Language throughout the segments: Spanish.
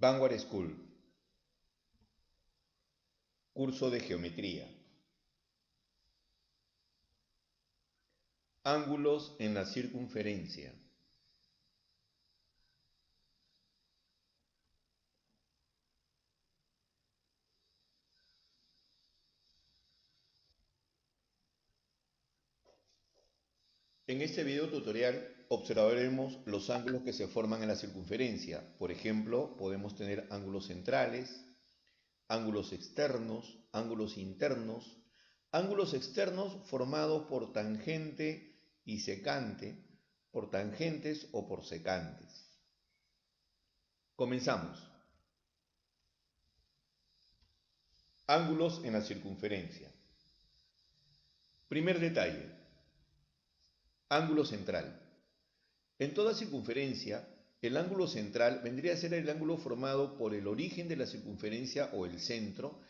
Vanguard School, curso de geometría. Ángulos en la circunferencia. En este video tutorial observaremos los ángulos que se forman en la circunferencia. Por ejemplo, podemos tener ángulos centrales, ángulos externos, ángulos internos, ángulos externos formados por tangente y secante, por tangentes o por secantes. Comenzamos. Ángulos en la circunferencia. Primer detalle. Ángulo central. En toda circunferencia, el ángulo central vendría a ser el ángulo formado por el origen de la circunferencia o el centro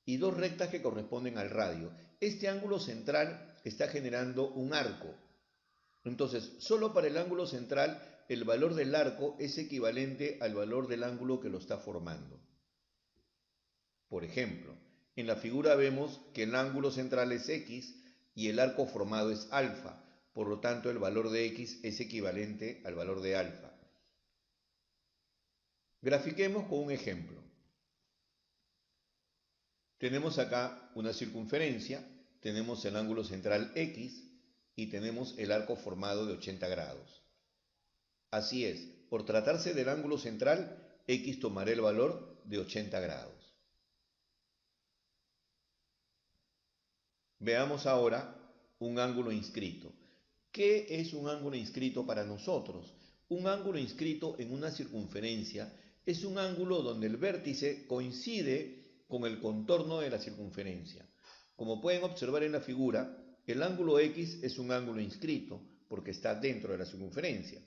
y dos rectas que corresponden al radio. Este ángulo central está generando un arco. Entonces, solo para el ángulo central, el valor del arco es equivalente al valor del ángulo que lo está formando. Por ejemplo, en la figura vemos que el ángulo central es X y el arco formado es alfa. Por lo tanto, el valor de X es equivalente al valor de alfa. Grafiquemos con un ejemplo. Tenemos acá una circunferencia, tenemos el ángulo central X y tenemos el arco formado de 80 grados. Así es, por tratarse del ángulo central, X tomará el valor de 80 grados. Veamos ahora un ángulo inscrito. ¿Qué es un ángulo inscrito para nosotros? Un ángulo inscrito en una circunferencia es un ángulo donde el vértice coincide con el contorno de la circunferencia. Como pueden observar en la figura, el ángulo X es un ángulo inscrito porque está dentro de la circunferencia.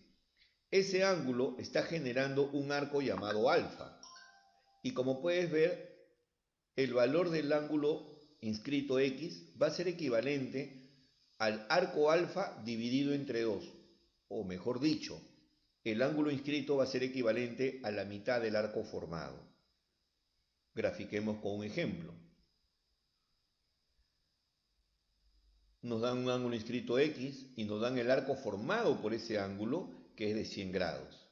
Ese ángulo está generando un arco llamado alfa. Y como puedes ver, el valor del ángulo inscrito X va a ser equivalente al arco alfa dividido entre 2, o mejor dicho, el ángulo inscrito va a ser equivalente a la mitad del arco formado. Grafiquemos con un ejemplo. Nos dan un ángulo inscrito X y nos dan el arco formado por ese ángulo, que es de 100 grados.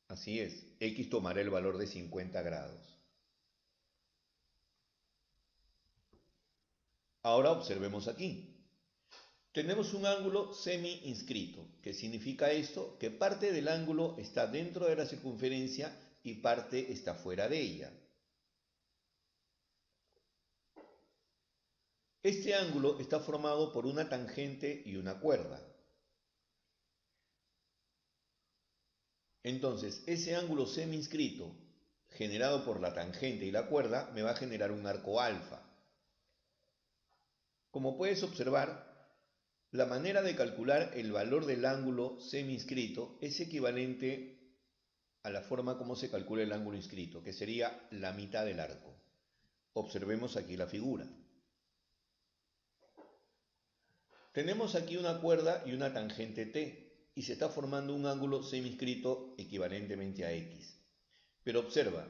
Así es, X tomará el valor de 50 grados. Ahora observemos aquí. Tenemos un ángulo semi-inscrito. ¿Qué significa esto? Que parte del ángulo está dentro de la circunferencia y parte está fuera de ella. Este ángulo está formado por una tangente y una cuerda. Entonces, ese ángulo semi-inscrito generado por la tangente y la cuerda me va a generar un arco alfa. Como puedes observar, la manera de calcular el valor del ángulo semi-inscrito es equivalente a la forma como se calcula el ángulo inscrito, que sería la mitad del arco. Observemos aquí la figura. Tenemos aquí una cuerda y una tangente T, y se está formando un ángulo semi-inscrito equivalentemente a X. Pero observa,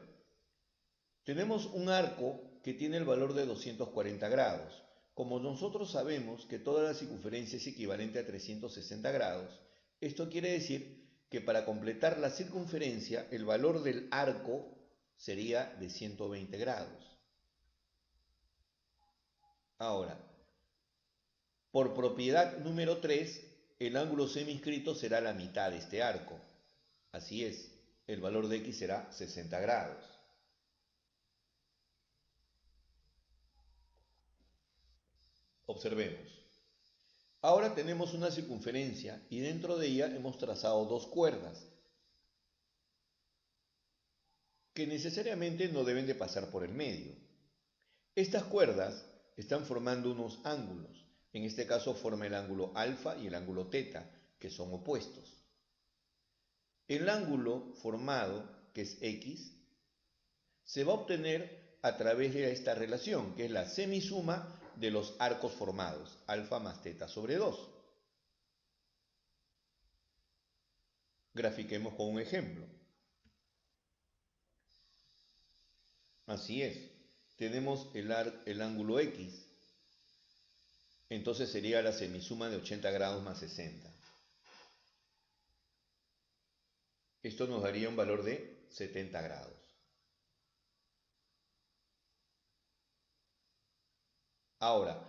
tenemos un arco que tiene el valor de 240 grados. Como nosotros sabemos que toda la circunferencia es equivalente a 360 grados, esto quiere decir que para completar la circunferencia el valor del arco sería de 120 grados. Ahora, por propiedad número 3, el ángulo semi-inscrito será la mitad de este arco. Así es, el valor de X será 60 grados. Observemos. Ahora tenemos una circunferencia y dentro de ella hemos trazado dos cuerdas que necesariamente no deben de pasar por el medio. Estas cuerdas están formando unos ángulos. En este caso forma el ángulo alfa y el ángulo teta, que son opuestos. El ángulo formado, que es X, se va a obtener a través de esta relación, que es la semisuma de los arcos formados, alfa más teta sobre 2. Grafiquemos con un ejemplo. Así es. Tenemos el ángulo X. Entonces sería la semisuma de 80 grados más 60. Esto nos daría un valor de 70 grados. Ahora,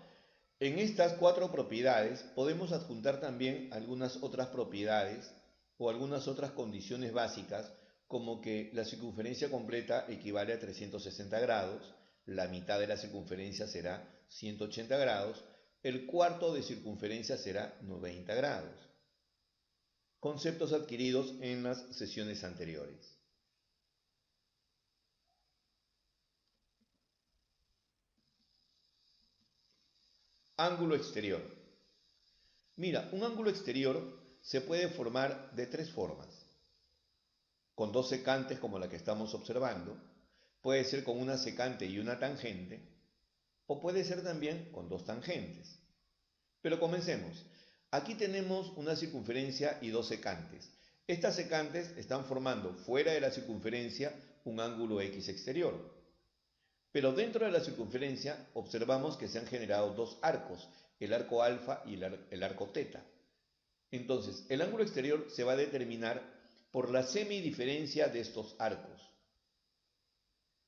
en estas cuatro propiedades podemos adjuntar también algunas otras propiedades o algunas otras condiciones básicas, como que la circunferencia completa equivale a 360 grados, la mitad de la circunferencia será 180 grados, el cuarto de circunferencia será 90 grados. Conceptos adquiridos en las sesiones anteriores. Ángulo exterior. Mira, un ángulo exterior se puede formar de tres formas. Con dos secantes como la que estamos observando, puede ser con una secante y una tangente, o puede ser también con dos tangentes. Pero comencemos. Aquí tenemos una circunferencia y dos secantes. Estas secantes están formando fuera de la circunferencia un ángulo X exterior. Pero dentro de la circunferencia observamos que se han generado dos arcos, el arco alfa y el arco teta. Entonces, el ángulo exterior se va a determinar por la semidiferencia de estos arcos.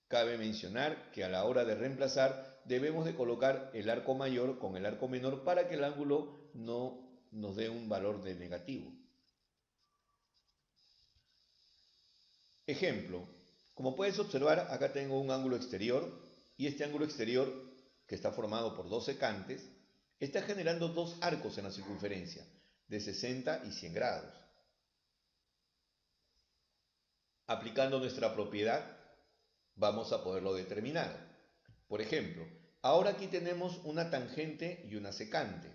Cabe mencionar que a la hora de reemplazar debemos de colocar el arco mayor con el arco menor para que el ángulo no nos dé un valor de negativo. Ejemplo, como puedes observar, acá tengo un ángulo exterior y este ángulo exterior, que está formado por dos secantes, está generando dos arcos en la circunferencia, de 60 y 100 grados. Aplicando nuestra propiedad, vamos a poderlo determinar. Por ejemplo, ahora aquí tenemos una tangente y una secante,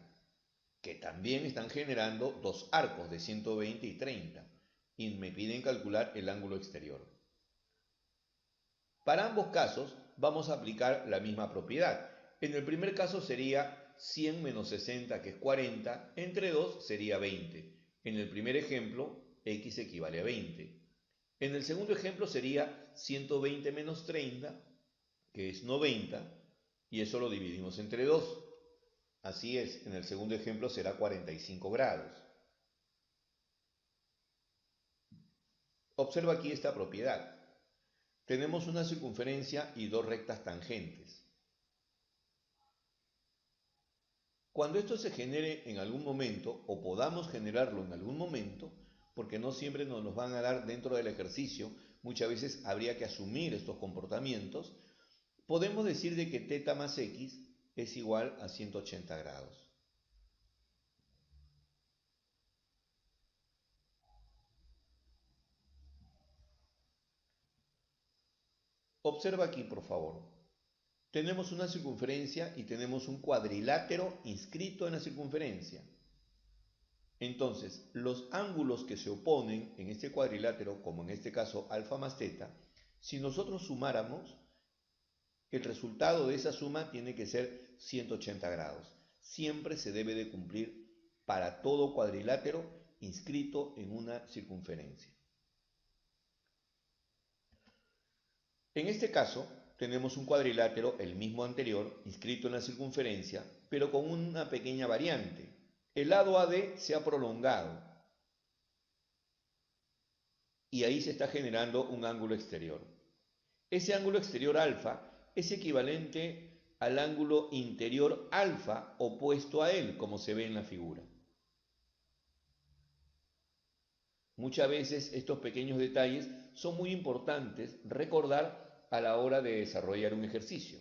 que también están generando dos arcos de 120 y 30, y me piden calcular el ángulo exterior. Para ambos casos vamos a aplicar la misma propiedad. En el primer caso sería 100 menos 60, que es 40, entre 2 sería 20. En el primer ejemplo, x equivale a 20. En el segundo ejemplo sería 120 menos 30, que es 90, y eso lo dividimos entre 2. Así es, en el segundo ejemplo será 45 grados. Observa aquí esta propiedad. Tenemos una circunferencia y dos rectas tangentes. Cuando esto se genere en algún momento, o podamos generarlo en algún momento, porque no siempre nos los van a dar dentro del ejercicio, muchas veces habría que asumir estos comportamientos, podemos decir de que θ más x es igual a 180 grados. Observa aquí, por favor. Tenemos una circunferencia y tenemos un cuadrilátero inscrito en la circunferencia. Entonces, los ángulos que se oponen en este cuadrilátero, como en este caso alfa más teta, si nosotros sumáramos, el resultado de esa suma tiene que ser 180 grados. Siempre se debe de cumplir para todo cuadrilátero inscrito en una circunferencia. En este caso, tenemos un cuadrilátero, el mismo anterior, inscrito en la circunferencia, pero con una pequeña variante. El lado AD se ha prolongado y ahí se está generando un ángulo exterior. Ese ángulo exterior alfa es equivalente al ángulo interior alfa opuesto a él, como se ve en la figura. Muchas veces estos pequeños detalles son muy importantes recordar a la hora de desarrollar un ejercicio.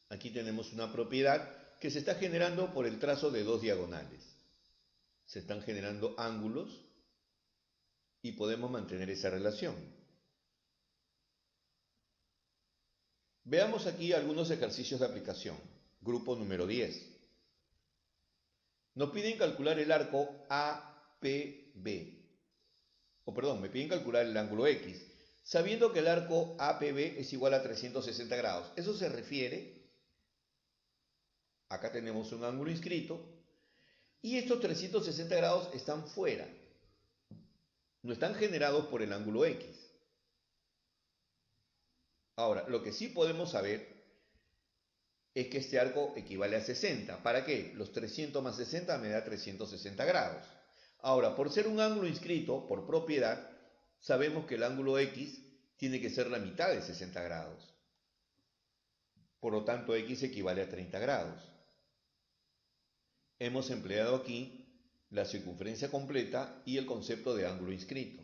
Aquí tenemos una propiedad que se está generando por el trazo de dos diagonales. Se están generando ángulos y podemos mantener esa relación. Veamos aquí algunos ejercicios de aplicación. Grupo número 10. Nos piden calcular el arco APB. Me piden calcular el ángulo X, sabiendo que el arco APB es igual a 360 grados. Eso se refiere Acá tenemos un ángulo inscrito y estos 360 grados están fuera, no están generados por el ángulo X. Ahora, lo que sí podemos saber es que este arco equivale a 60. ¿Para qué? Los 300 más 60 me da 360 grados. Ahora, por ser un ángulo inscrito, por propiedad, sabemos que el ángulo X tiene que ser la mitad de 60 grados. Por lo tanto, X equivale a 30 grados. Hemos empleado aquí la circunferencia completa y el concepto de ángulo inscrito.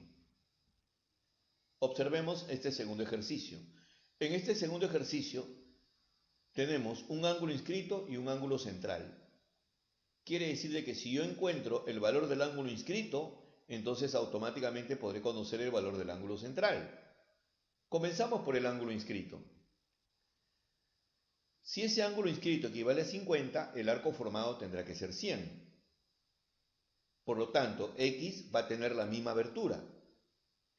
Observemos este segundo ejercicio. En este segundo ejercicio tenemos un ángulo inscrito y un ángulo central. Quiere decir de que si yo encuentro el valor del ángulo inscrito, entonces automáticamente podré conocer el valor del ángulo central. Comenzamos por el ángulo inscrito. Si ese ángulo inscrito equivale a 50, el arco formado tendrá que ser 100. Por lo tanto, X va a tener la misma abertura.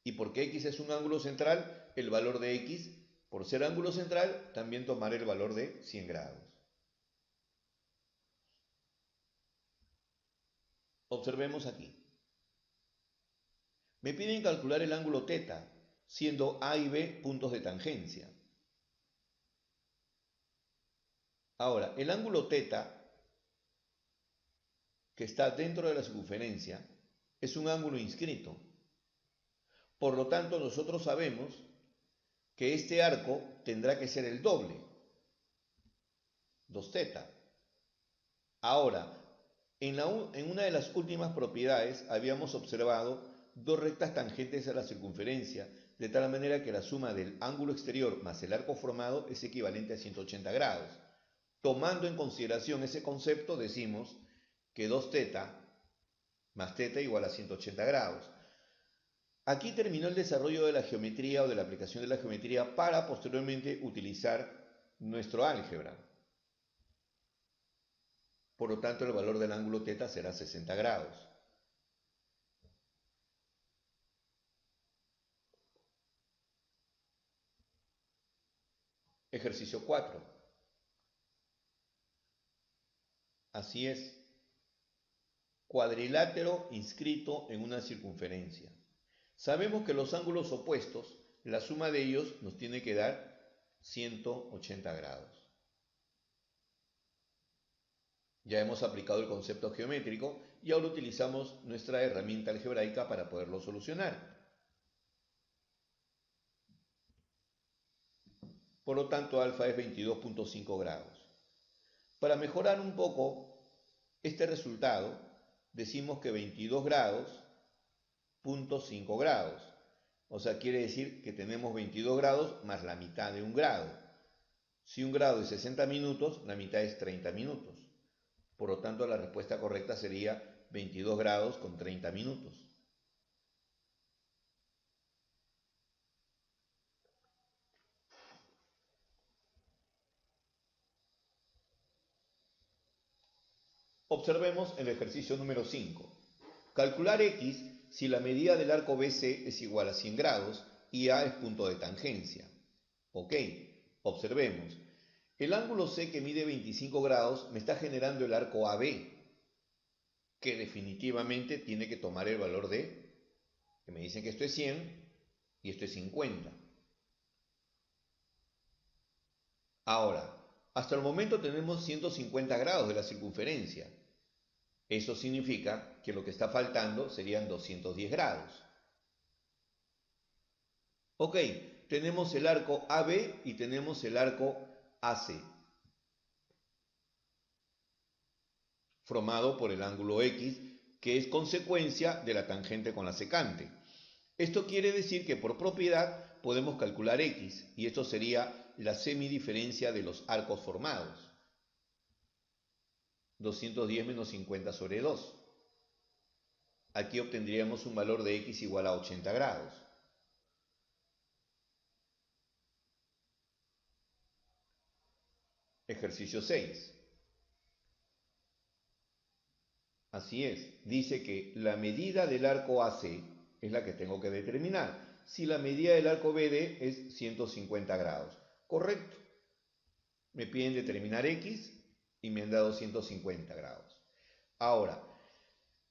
Y porque X es un ángulo central, el valor de X, por ser ángulo central, también tomaré el valor de 100 grados. Observemos aquí. Me piden calcular el ángulo θ, siendo A y B puntos de tangencia. Ahora, el ángulo θ, que está dentro de la circunferencia, es un ángulo inscrito. Por lo tanto, nosotros sabemos que este arco tendrá que ser el doble, 2θ. Ahora, en una de las últimas propiedades habíamos observado dos rectas tangentes a la circunferencia, de tal manera que la suma del ángulo exterior más el arco formado es equivalente a 180 grados. Tomando en consideración ese concepto, decimos que 2θ más θ igual a 180 grados. Aquí terminó el desarrollo de la geometría o de la aplicación de la geometría para posteriormente utilizar nuestro álgebra. Por lo tanto, el valor del ángulo θ será 60 grados. Ejercicio 4. Así es. Cuadrilátero inscrito en una circunferencia. Sabemos que los ángulos opuestos, la suma de ellos nos tiene que dar 180 grados. Ya hemos aplicado el concepto geométrico y ahora utilizamos nuestra herramienta algebraica para poderlo solucionar. Por lo tanto, alfa es 22.5 grados. Para mejorar un poco este resultado, decimos que 22 grados, 0.5 grados. O sea, quiere decir que tenemos 22 grados más la mitad de un grado. Si un grado es 60 minutos, la mitad es 30 minutos. Por lo tanto, la respuesta correcta sería 22 grados con 30 minutos. Observemos el ejercicio número 5. Calcular X si la medida del arco BC es igual a 100 grados y A es punto de tangencia. Ok, observemos. El ángulo C que mide 25 grados me está generando el arco AB, que definitivamente tiene que tomar el valor de, que me dicen que esto es 100 y esto es 50. Ahora, hasta el momento tenemos 150 grados de la circunferencia. Eso significa que lo que está faltando serían 210 grados. Ok, tenemos el arco AB y tenemos el arco AC, formado por el ángulo X, que es consecuencia de la tangente con la secante. Esto quiere decir que por propiedad podemos calcular X, y esto sería la semidiferencia de los arcos formados. 210 menos 50 sobre 2. Aquí obtendríamos un valor de X igual a 80 grados. Ejercicio 6. Así es, dice que la medida del arco AC es la que tengo que determinar. Si la medida del arco BD es 150 grados. Correcto. Me piden determinar X y me han dado 150 grados. Ahora,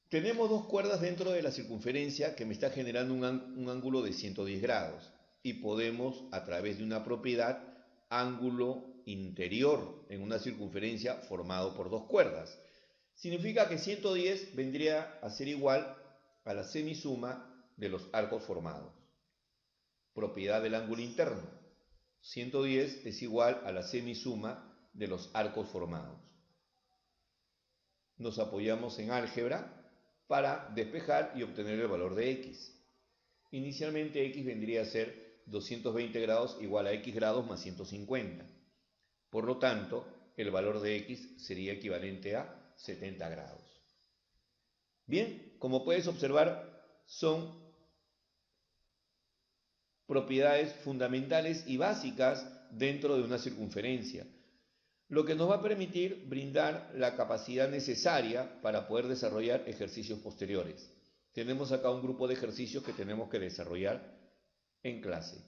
tenemos dos cuerdas dentro de la circunferencia que me está generando un ángulo de 110 grados y podemos, a través de una propiedad, ángulo interior en una circunferencia formado por dos cuerdas. Significa que 110 vendría a ser igual a la semisuma de los arcos formados. Propiedad del ángulo interno. 110 es igual a la semisuma de los arcos formados. Nos apoyamos en álgebra para despejar y obtener el valor de x. Inicialmente x vendría a ser 220 grados igual a x grados más 150. Por lo tanto, el valor de x sería equivalente a 70 grados. Bien, como puedes observar, son propiedades fundamentales y básicas dentro de una circunferencia, lo que nos va a permitir brindar la capacidad necesaria para poder desarrollar ejercicios posteriores. Tenemos acá un grupo de ejercicios que tenemos que desarrollar en clase,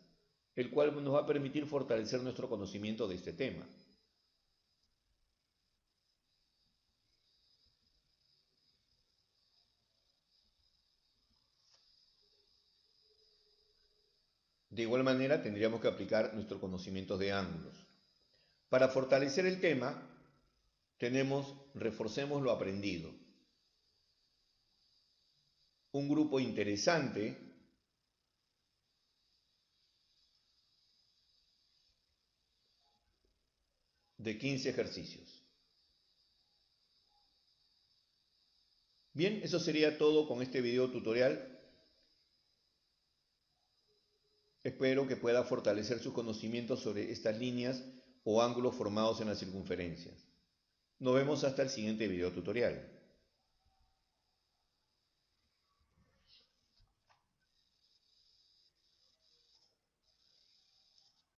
el cual nos va a permitir fortalecer nuestro conocimiento de este tema. De igual manera, tendríamos que aplicar nuestros conocimientos de ángulos. Para fortalecer el tema, reforcemos lo aprendido. Un grupo interesante de 15 ejercicios. Bien, eso sería todo con este video tutorial. Espero que pueda fortalecer sus conocimientos sobre estas líneas o ángulos formados en las circunferencias. Nos vemos hasta el siguiente video tutorial.